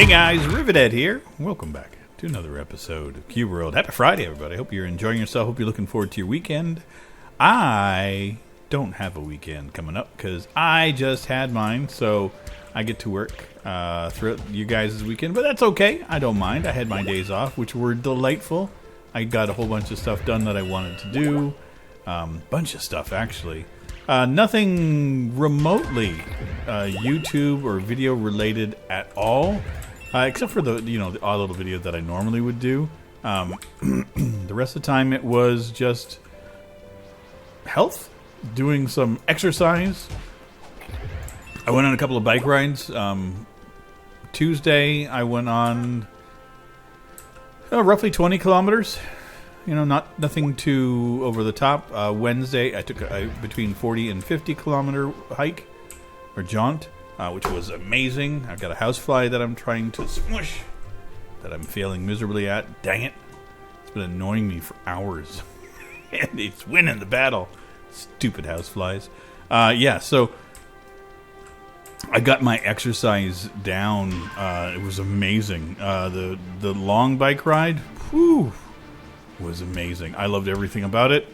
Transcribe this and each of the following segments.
guys, Rivet here. Welcome back to another episode of Cube World. Happy Friday, everybody. Hope you're enjoying yourself. Hope you're looking forward to your weekend. I don't have a weekend coming up because I just had mine, so I get to work throughout you guys' weekend, but that's okay. I don't mind. I had my days off, which were delightful. I got a whole bunch of stuff done that I wanted to do. Bunch of stuff, actually. Nothing remotely YouTube or video related at all, except for the the odd little video that I normally would do. The rest of the time it was just health, doing some exercise. I went on a couple of bike rides. Tuesday I went on roughly 20 kilometers. Nothing too over the top. Wednesday, I took a between 40 and 50 kilometer hike or jaunt, which was amazing. I've got a housefly that I'm trying to smush that I'm failing miserably at. Dang it. It's been annoying me for hours. And it's winning the battle. Stupid houseflies. So I got my exercise down. It was amazing. The long bike ride, whew, was amazing. I loved everything about it.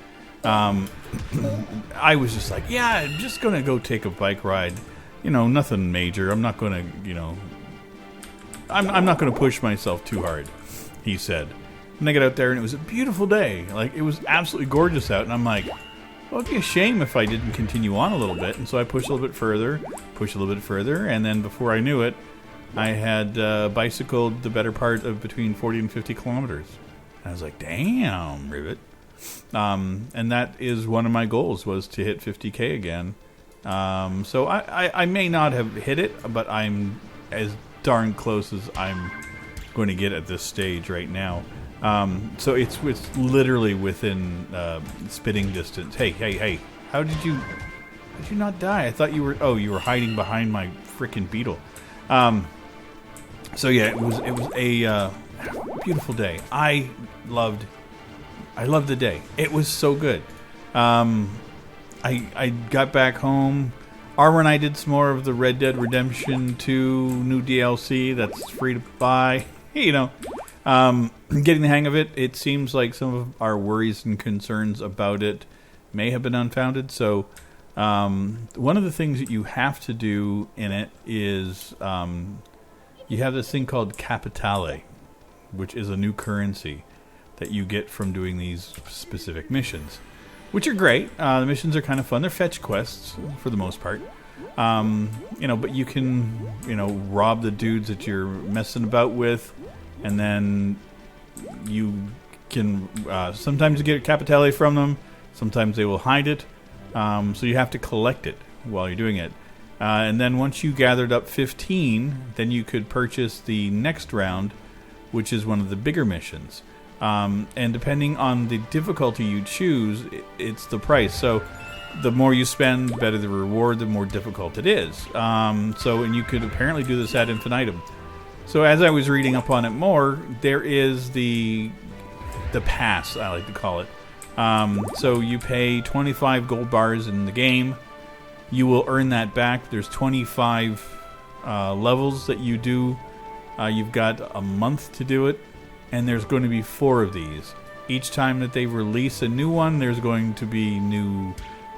I was just like, yeah, I'm just going to go take a bike ride. Nothing major. I'm not going to, I'm not going to push myself too hard, he said. And I got out there, and it was a beautiful day. Like, it was absolutely gorgeous out. And I'm like, well, it'd be a shame if I didn't continue on a little bit. And so I pushed a little bit further, and then before I knew it, I had bicycled the better part of between 40 and 50 kilometers. I was like, damn, Rivet. And that is one of my goals, was to hit 50K again. So I may not have hit it, but I'm as darn close as I'm going to get at this stage right now. So it's literally within spitting distance. Hey, how did you not die? I thought you were hiding behind my freaking beetle. So yeah, it was a beautiful day. I loved the day. It was so good. I got back home. Armor and I did some more of the Red Dead Redemption 2 new DLC that's free to buy. Getting the hang of it. It seems like some of our worries and concerns about it may have been unfounded. So one of the things that you have to do in it is you have this thing called Capitale, which is a new currency that you get from doing these specific missions, which are great. The missions are kind of fun. They're fetch quests for the most part. But you can, rob the dudes that you're messing about with, and then you can sometimes get Capitale from them. Sometimes they will hide it. So you have to collect it while you're doing it. And then once you gathered up 15, then you could purchase the next round, which is one of the bigger missions. And depending on the difficulty you choose, it's the price. So the more you spend, the better the reward, the more difficult it is. And you could apparently do this ad infinitum. So as I was reading up on it more, there is the pass, I like to call it. So you pay 25 gold bars in the game. You will earn that back. There's 25 levels that you do. You've got a month to do it. And there's going to be 4 of these. Each time that they release a new one, there's going to be new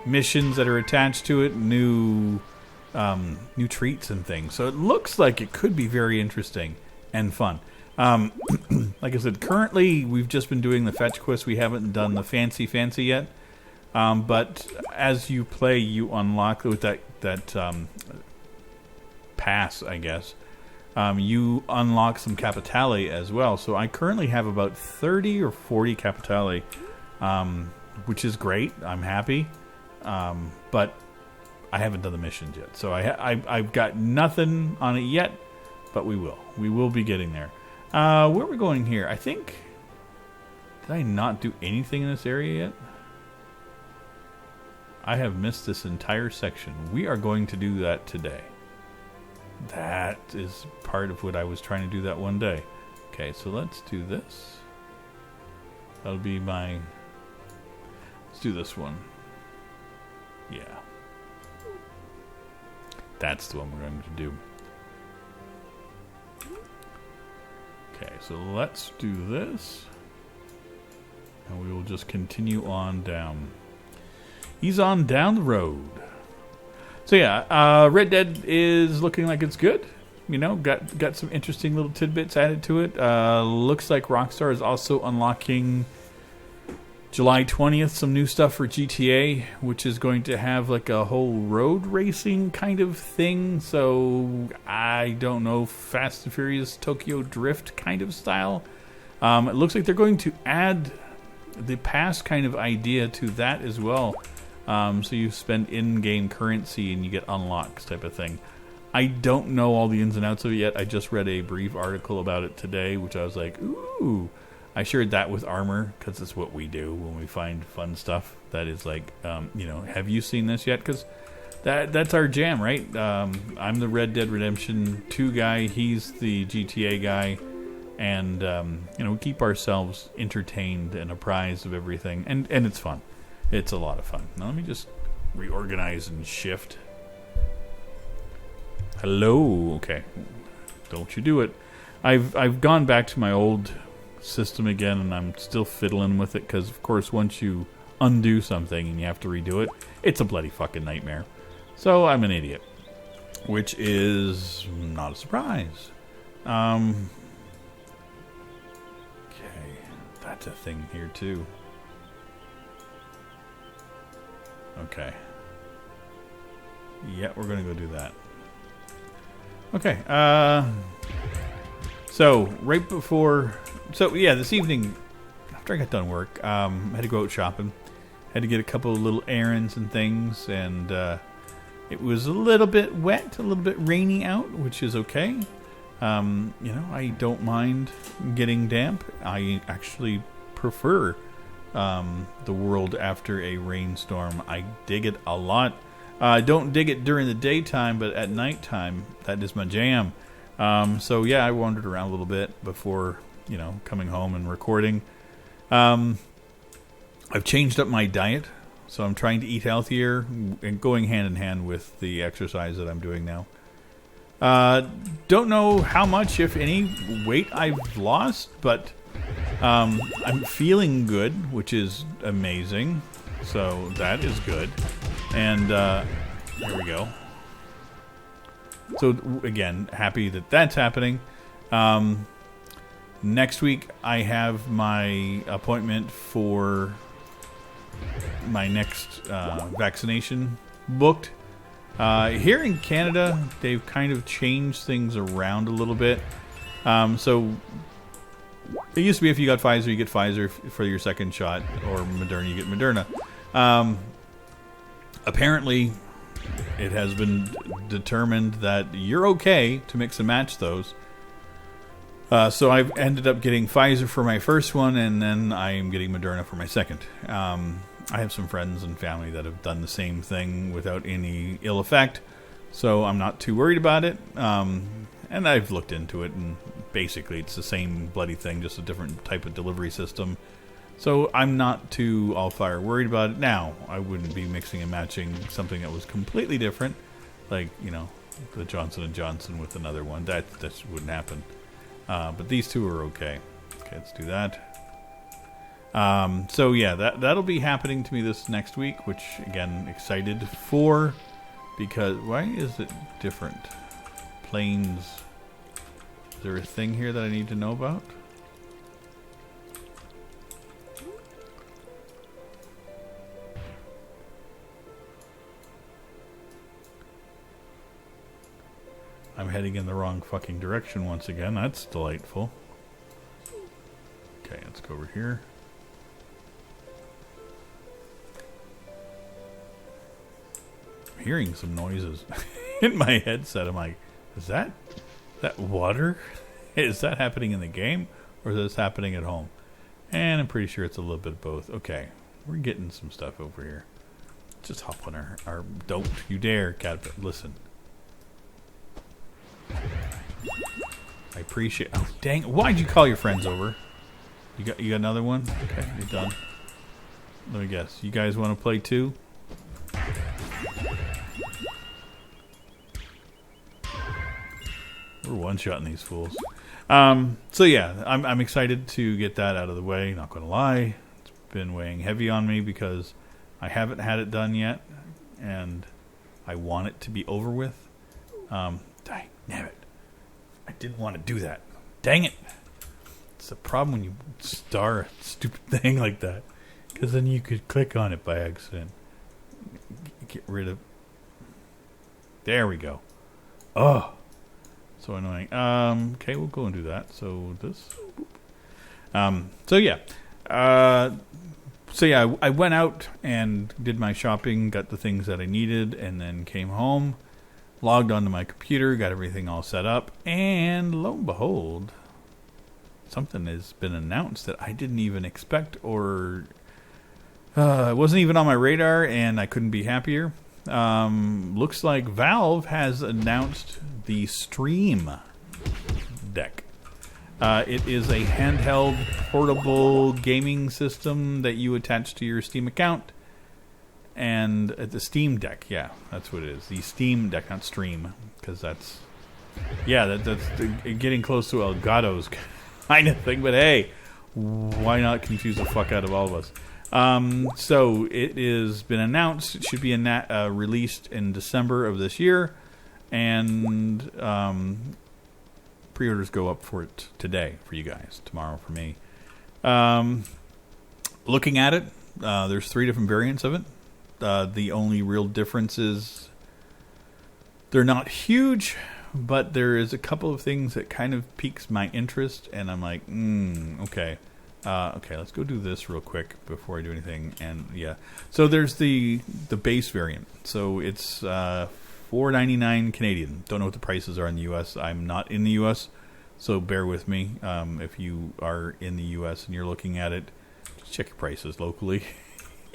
missions that are attached to it, new treats and things. So it looks like it could be very interesting and fun. Like I said, currently we've just been doing the fetch quest. We haven't done the fancy yet. But as you play, you unlock with that pass, I guess. You unlock some Capitale as well. So I currently have about 30 or 40 Capitale, which is great. I'm happy. But I haven't done the missions yet. So I've got nothing on it yet, but we will. We will be getting there. Where are we going here? I think... Did I not do anything in this area yet? I have missed this entire section. We are going to do that today. That is part of what I was trying to do that one day. Okay, so let's do this. That'll be my... Let's do this one. Yeah. That's the one we're going to do. So let's do this. And we will just continue on down. He's on down the road. So yeah, Red Dead is looking like it's good. You know, got some interesting little tidbits added to it. Looks like Rockstar is also unlocking July 20th some new stuff for GTA, which is going to have like a whole road racing kind of thing. So I don't know, Fast and Furious Tokyo Drift kind of style. It looks like they're going to add the past kind of idea to that as well. So you spend in-game currency and you get unlocks type of thing. I don't know all the ins and outs of it yet. I just read a brief article about it today, which I was like, ooh. I shared that with Armor, because it's what we do when we find fun stuff that is like, you know, have you seen this yet? Because that's our jam, right? I'm the Red Dead Redemption 2 guy. He's the GTA guy. And, you know, we keep ourselves entertained and apprised of everything. And it's fun. It's a lot of fun. Now let me just reorganize and shift. Hello. Okay. Don't you do it. I've gone back to my old system again, and I'm still fiddling with it because, of course, once you undo something and you have to redo it, it's a bloody fucking nightmare. So I'm an idiot, which is not a surprise. Okay, that's a thing here too. Okay. Yeah, we're gonna go do that. Okay. So right before. So, yeah, this evening, after I got done work, I had to go out shopping. Had to get a couple of little errands and things, and it was a little bit wet, a little bit rainy out, which is okay. You know, I don't mind getting damp. I actually prefer the world after a rainstorm. I dig it a lot. I don't dig it during the daytime, but at nighttime, that is my jam. So, yeah, I wandered around a little bit before, you know, coming home and recording. I've changed up my diet, so I'm trying to eat healthier and going hand in hand with the exercise that I'm doing now. Don't know how much, if any, weight I've lost, but I'm feeling good, which is amazing. So that is good. And here we go. So again, happy that that's happening. Next week, I have my appointment for my next vaccination booked. Here in Canada, they've kind of changed things around a little bit. So it used to be if you got Pfizer, you get Pfizer for your second shot, or Moderna, you get Moderna. Apparently, it has been determined that you're okay to mix and match those. So I've ended up getting Pfizer for my first one, and then I'm getting Moderna for my second. I have some friends and family that have done the same thing without any ill effect, so I'm not too worried about it. And I've looked into it, and basically it's the same bloody thing, just a different type of delivery system. So I'm not too all-fire worried about it. Now, I wouldn't be mixing and matching something that was completely different, like, you know, the Johnson & Johnson with another one. That wouldn't happen. But these two are okay. Okay, let's do that. So yeah, that'll be happening to me this next week, which again, excited for, because why is it different? Planes. Is there a thing here that I need to know about? I'm heading in the wrong fucking direction once again. That's delightful. Okay, let's go over here. I'm hearing some noises in my headset. I'm like, is that water? Is that happening in the game, or is this happening at home? And I'm pretty sure it's a little bit of both. Okay, we're getting some stuff over here. Just hop on our don't you dare, Caterpillar. Listen. I appreciate. Oh dang! Why'd you call your friends over? You got another one? Okay, you're done. Let me guess. You guys want to play too? We're one-shotting these fools. So yeah, I'm excited to get that out of the way. Not going to lie, it's been weighing heavy on me because I haven't had it done yet, and I want it to be over with. Damn it! I didn't want to do that. Dang it! It's the problem when you star a stupid thing like that, because then you could click on it by accident. Get rid of. There we go. Oh, so annoying. Okay, we'll go and do that. So this. So yeah. I went out and did my shopping, got the things that I needed, and then came home, logged onto my computer, got everything all set up, and lo and behold, something has been announced that I didn't even expect, or it wasn't even on my radar, and I couldn't be happier. Looks like Valve has announced the Stream Deck. It is a handheld portable gaming system that you attach to your Steam account. And the Steam Deck, yeah, that's what it is. The Steam Deck, not Stream, because that's getting close to Elgato's kind of thing. But hey, why not confuse the fuck out of all of us? So it has been announced. It should be released in December of this year, and pre-orders go up for it today for you guys, tomorrow for me. Looking at it, there's 3 different variants of it. The only real difference is they're not huge, but there is a couple of things that kind of piques my interest, and I'm like, okay. Okay, let's go do this real quick before I do anything. And yeah, so there's the base variant. So it's $4.99 Canadian. Don't know what the prices are in the U.S. I'm not in the U.S., so bear with me. If you are in the U.S. and you're looking at it, just check your prices locally.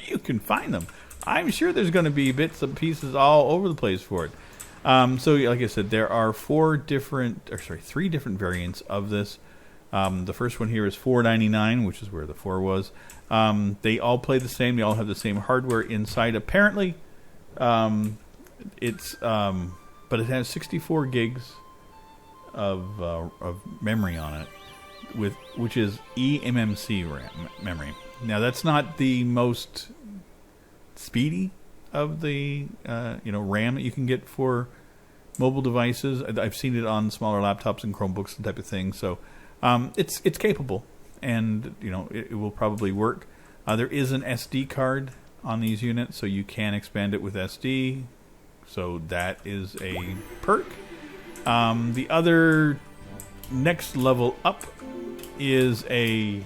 You can find them. I'm sure there's going to be bits and pieces all over the place for it. So like I said, there are 3 different variants of this. The first one here is $4.99, which is where the 4 was. They all play the same. They all have the same hardware inside. Apparently, but it has 64 gigs of memory on it, which is eMMC memory. Now that's not the most speedy of the RAM that you can get for mobile devices. I've seen it on smaller laptops and Chromebooks and type of thing. So. It's capable, and it will probably work. There is an SD card on these units, so you can expand it with SD. So that is a perk. The other next level up is a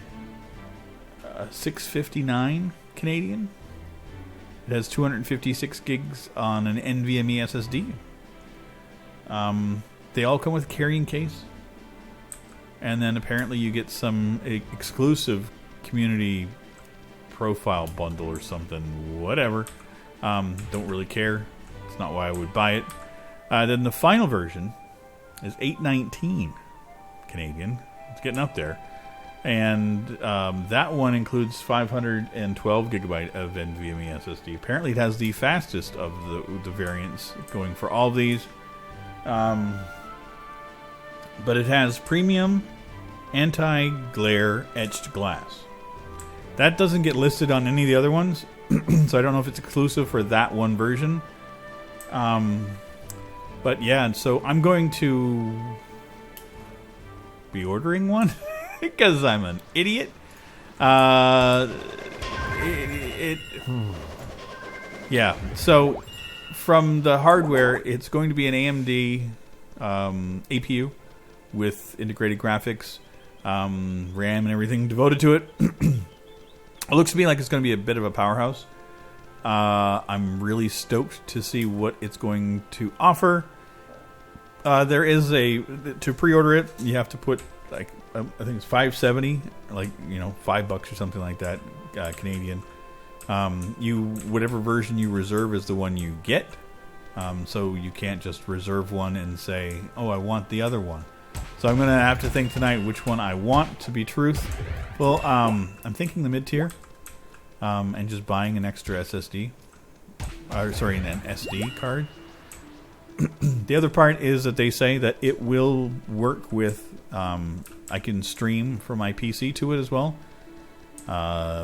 $6.59 Canadian. It has 256 gigs on an NVMe SSD. They all come with a carrying case. And then apparently you get some exclusive community profile bundle or something. Whatever. Don't really care. It's not why I would buy it. Then the final version is $8.19 Canadian. It's getting up there. And that one includes 512 gigabyte of NVMe SSD. Apparently it has the fastest of the variants going for all these. But it has premium anti-glare etched glass. That doesn't get listed on any of the other ones, so I don't know if it's exclusive for that one version. But yeah, so I'm going to be ordering one because I'm an idiot. Yeah, so from the hardware, it's going to be an AMD APU with integrated graphics, RAM and everything devoted to it. It looks to me like it's going to be a bit of a powerhouse. I'm really stoked to see what it's going to offer. There is to pre-order it, you have to put I think it's $5.70, $5 or something like that, Canadian. Whatever version you reserve is the one you get. So you can't just reserve one and say, oh, I want the other one. So I'm going to have to think tonight which one I want to be truth. Well, I'm thinking the mid-tier, and just buying an extra SSD. An SD card. The other part is that they say that it will work with, I can stream from my PC to it as well,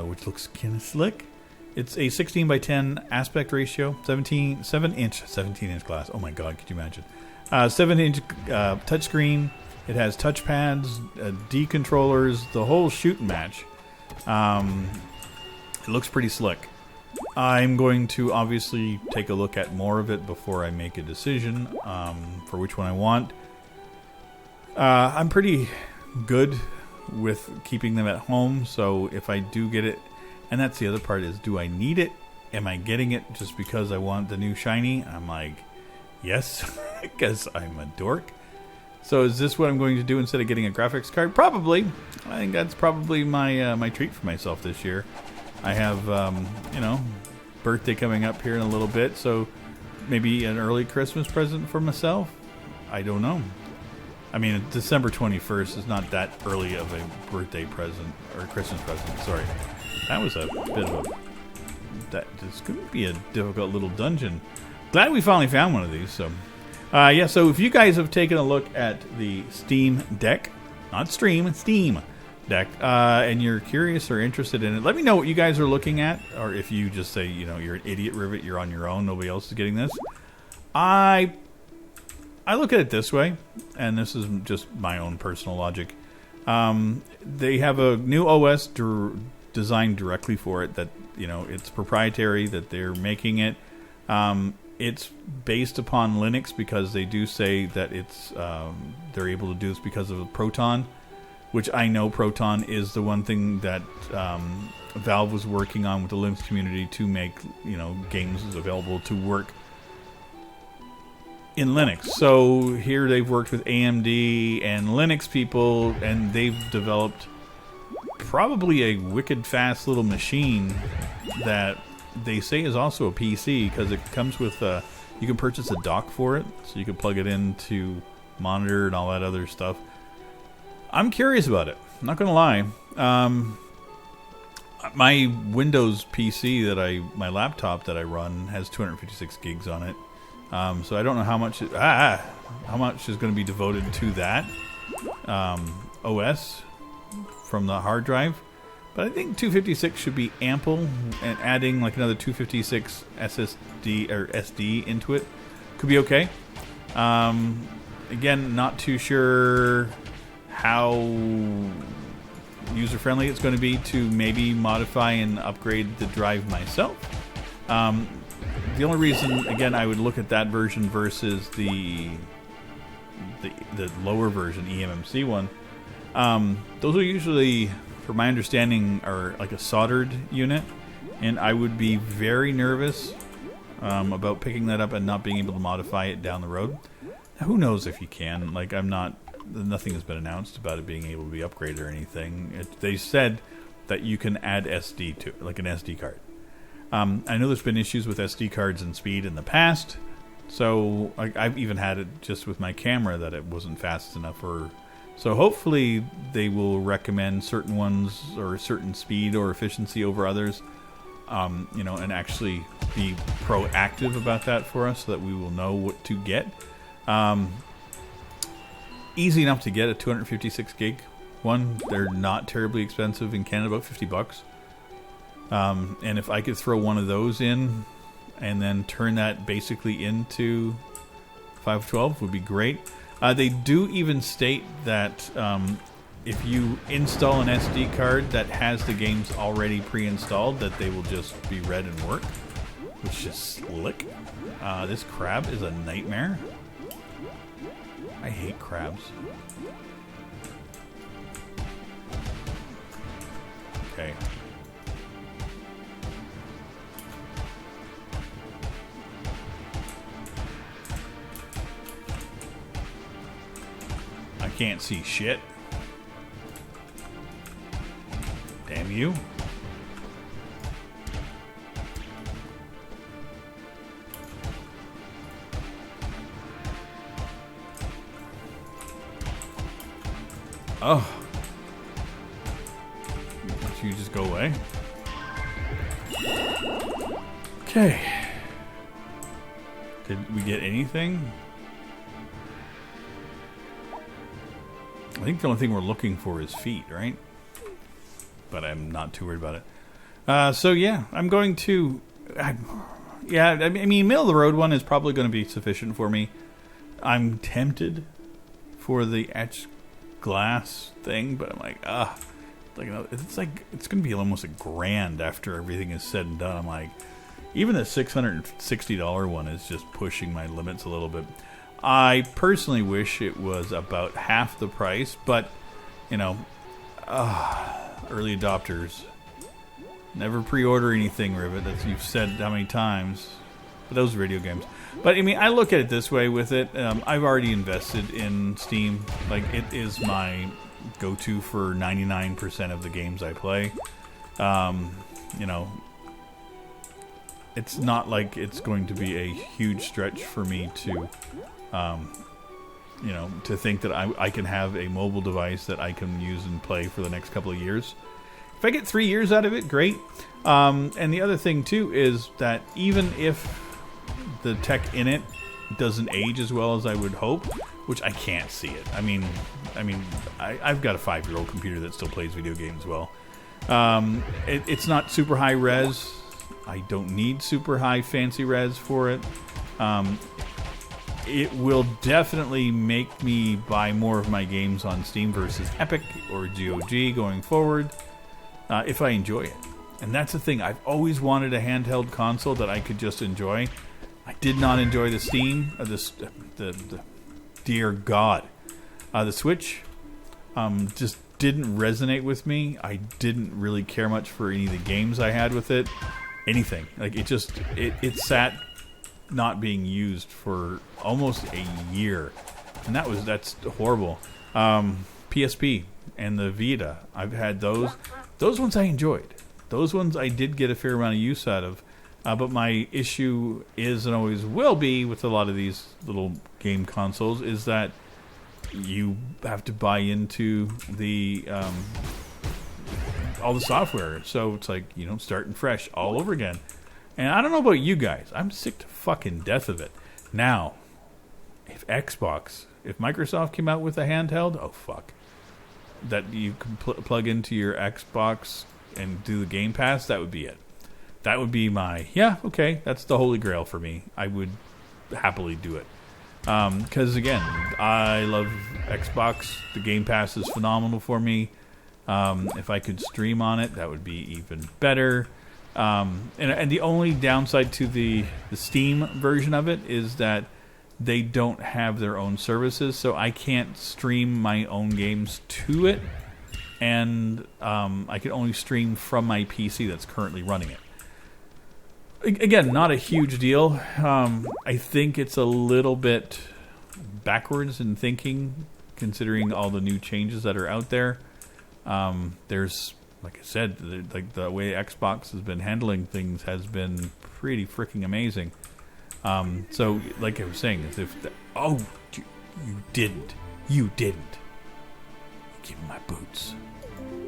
which looks kind of slick. It's a 16 by 10 aspect ratio, 17-inch glass. Oh my god, could you imagine? 7-inch touchscreen. It has touchpads, D controllers, the whole shooting match. It looks pretty slick. I'm going to obviously take a look at more of it before I make a decision for which one I want. I'm pretty good with keeping them at home, so if I do get it, and that's the other part is, do I need it? Am I getting it just because I want the new shiny? I'm like, yes, because I'm a dork. So is this what I'm going to do instead of getting a graphics card? Probably. I think that's probably my my treat for myself this year. I have, you know, birthday coming up here in a little bit, so maybe an early Christmas present for myself? I don't know. I mean, December 21st is not that early of a birthday present, or Christmas present, sorry. That was a bit of a... This could be a difficult little dungeon. Glad we finally found one of these, so... yeah, so if you guys have taken a look at the Steam Deck, not Stream, Steam Deck, and you're curious or interested in it, let me know what you guys are looking at, or if you just say, you know, you're an idiot, Rivet, you're on your own, nobody else is getting this. I look at it this way, and this is just my own personal logic. They have a new OS designed directly for it that, you know, it's proprietary, that they're making it. It's based upon Linux because they do say that it's they're able to do this because of Proton, which I know Proton is the one thing that Valve was working on with the Linux community to make, you know, games available to work in Linux. So here they've worked with AMD and Linux people, and they've developed probably a wicked fast little machine that they say is also a PC, because it comes with you can purchase a dock for it, so you can plug it into monitor and all that other stuff. I'm curious about it, I'm not gonna lie. My Windows PC my laptop that I run has 256 gigs on it, so I don't know how much is going to be devoted to that OS from the hard drive. But I think 256 should be ample, and adding like another 256 SSD or SD into it could be okay. Again, not too sure how user-friendly it's going to be to maybe modify and upgrade the drive myself. The only reason, again, I would look at that version versus the lower version, eMMC one, those are usually, for my understanding, are like a soldered unit, and I would be very nervous about picking that up and not being able to modify it down the road. Now, who knows if you can? Like, nothing has been announced about it being able to be upgraded or anything. They said that you can add SD to it, like an SD card. I know there's been issues with SD cards and speed in the past, so I've even had it just with my camera that it wasn't fast enough. So hopefully they will recommend certain ones or certain speed or efficiency over others, you know, and actually be proactive about that for us so that we will know what to get. Easy enough to get a 256 gig one. They're not terribly expensive in Canada, about $50. And if I could throw one of those in and then turn that basically into 512 would be great. They do even state that if you install an SD card that has the games already pre-installed, that they will just be read and work, which is slick. This crab is a nightmare. I hate crabs. Okay. I can't see shit. Damn you. Oh. Don't you just go away? Okay. Could we get anything? I think the only thing we're looking for is feet, right? But I'm not too worried about it. So yeah, I'm going to... I mean, middle of the road one is probably going to be sufficient for me. I'm tempted for the etched glass thing, but I'm like, it's going to be almost $1,000 after everything is said and done. I'm like, even the $660 one is just pushing my limits a little bit. I personally wish it was about half the price, but, you know, early adopters. Never pre-order anything, Rivet. That's you've said how many times. But those video games. But, I mean, I look at it this way with it. I've already invested in Steam. Like, it is my go-to for 99% of the games I play. You know, it's not like it's going to be a huge stretch for me to... you know, to think that I can have a mobile device that I can use and play for the next couple of years. If I get 3 years out of it, great. And the other thing, too, is that even if the tech in it doesn't age as well as I would hope, which I can't see it. I mean, I've got a 5-year-old computer that still plays video games well. It's not super high res. I don't need super high fancy res for it. It will definitely make me buy more of my games on Steam versus Epic or GOG going forward if I enjoy it. And that's the thing. I've always wanted a handheld console that I could just enjoy. I did not enjoy the Steam, the dear God, the Switch. Just didn't resonate with me. I didn't really care much for any of the games I had with it. Anything. Like it sat not being used for almost a year, and that's horrible. PSP and the Vita, I've had those ones I enjoyed. Those ones I did get a fair amount of use out of, but my issue is and always will be with a lot of these little game consoles is that you have to buy into the all the software, so it's like, you know, starting fresh all over again. And I don't know about you guys. I'm sick to fucking death of it. Now, if Microsoft came out with a handheld, oh fuck, that you can plug into your Xbox and do the Game Pass, that would be it. That would be my, yeah, okay, that's the holy grail for me. I would happily do it. Because, again, I love Xbox. The Game Pass is phenomenal for me. If I could stream on it, that would be even better. And the only downside to the Steam version of it is that they don't have their own services, so I can't stream my own games to it, and I can only stream from my PC that's currently running it. Again, not a huge deal. I think it's a little bit backwards in thinking, considering all the new changes that are out there. There's, like I said, the way Xbox has been handling things has been pretty freaking amazing. So, like I was saying, as if you didn't. You gave me my boots.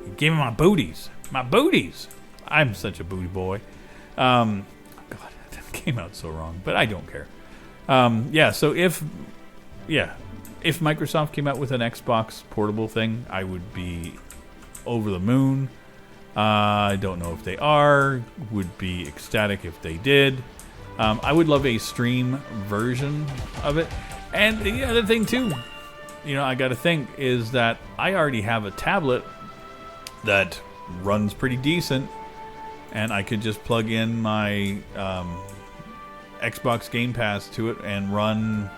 You gave me my booties. My booties. I'm such a booty boy. God, that came out so wrong, but I don't care. So if Microsoft came out with an Xbox portable thing, I would be over the moon. I don't know if they are. Would be ecstatic if they did. I would love a stream version of it. And the other thing too, I got to think is that I already have a tablet that runs pretty decent, and I could just plug in my Xbox Game Pass to it and run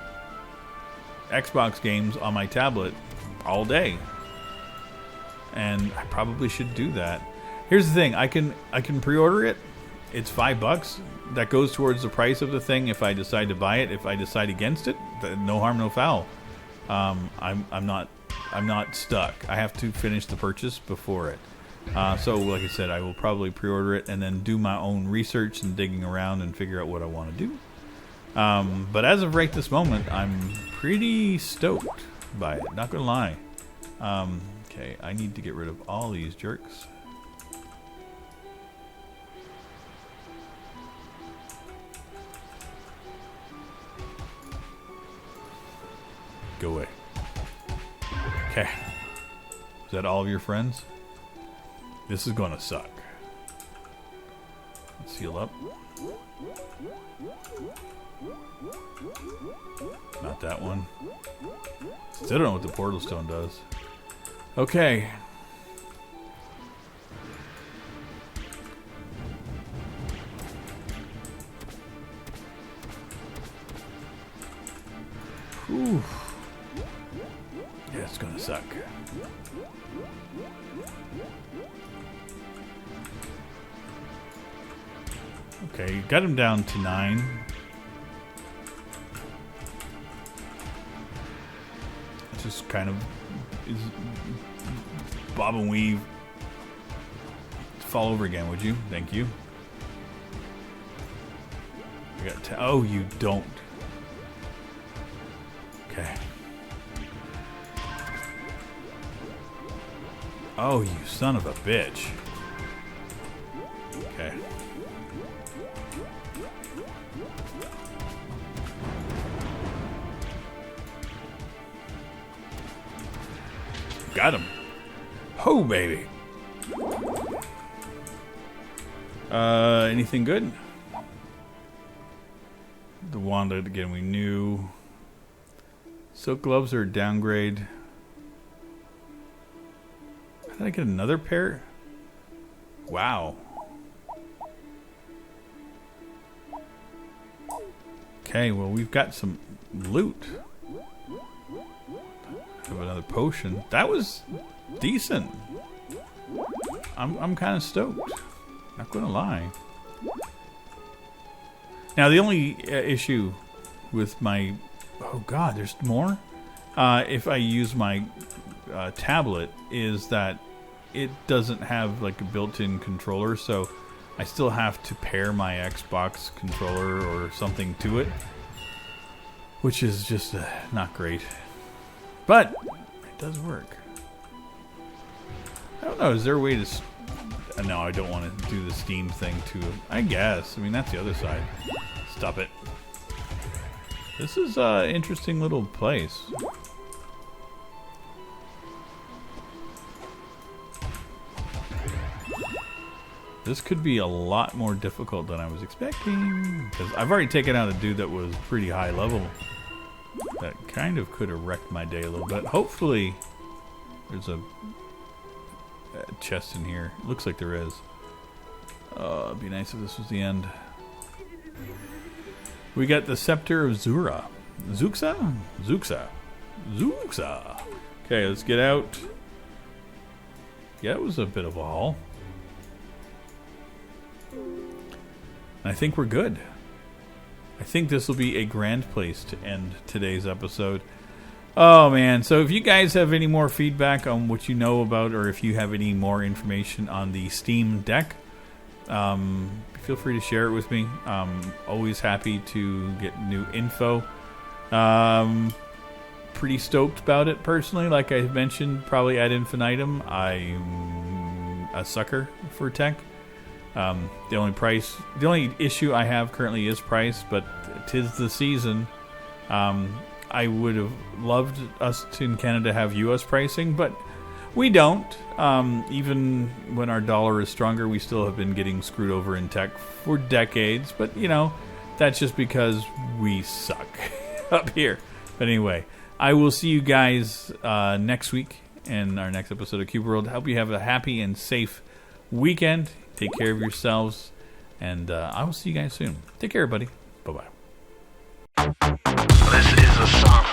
Xbox games on my tablet all day. And I probably should do that. Here's the thing: I can pre-order it. It's $5. That goes towards the price of the thing if I decide to buy it. If I decide against it, no harm, no foul. I'm not stuck. I have to finish the purchase before it. So, like I said, I will probably pre-order it and then do my own research and digging around and figure out what I want to do. But as of right this moment, I'm pretty stoked by it. Not gonna lie. Okay, I need to get rid of all these jerks. go away. Okay. Is that all of your friends? This is gonna suck. Let's heal up. Not that one. Still don't know what the portal stone does. Okay. Whew. Yeah, it's gonna suck. Okay, got him down to 9. It's just kind of is bob and weave. Fall over again, would you? Thank you. I got oh, you don't. Okay. Oh, you son of a bitch. Okay. Got him. Oh, baby. Anything good? The wand again we knew. Silk gloves are a downgrade. How did I get another pair? Wow. Okay, well we've got some loot. Have another potion. That was decent. I'm kind of stoked. Not gonna lie. Now the only issue with my oh god, there's more. If I use my tablet, is that it doesn't have like a built-in controller, so I still have to pair my Xbox controller or something to it, which is just not great. But it does work. I don't know. Is there a way to? No, I don't want to do the Steam thing too. I guess. I mean, that's the other side. Stop it. This is an interesting little place. This could be a lot more difficult than I was expecting, because I've already taken out a dude that was pretty high level. That kind of could have wrecked my day a little bit. Hopefully, there's a chest in here. Looks like there is. It'd be nice if this was the end. We got the Scepter of Zura. Zuxa? Zuxa. Zuxa. Okay, let's get out. Yeah, it was a bit of a haul. I think we're good. I think this will be a grand place to end today's episode. Oh man, so if you guys have any more feedback on what you know about, or if you have any more information on the Steam Deck, feel free to share it with me. Always happy to get new info. Pretty stoked about it personally. Like I mentioned, probably ad infinitum. I'm a sucker for tech. The only issue I have currently is price, but 'tis the season. I would have loved us in Canada have U.S. pricing, but we don't. Even when our dollar is stronger, we still have been getting screwed over in tech for decades. But, you know, that's just because we suck up here. But anyway, I will see you guys next week in our next episode of Cube World. Hope you have a happy and safe weekend. Take care of yourselves, and I will see you guys soon. Take care, everybody. Bye-bye. This is a song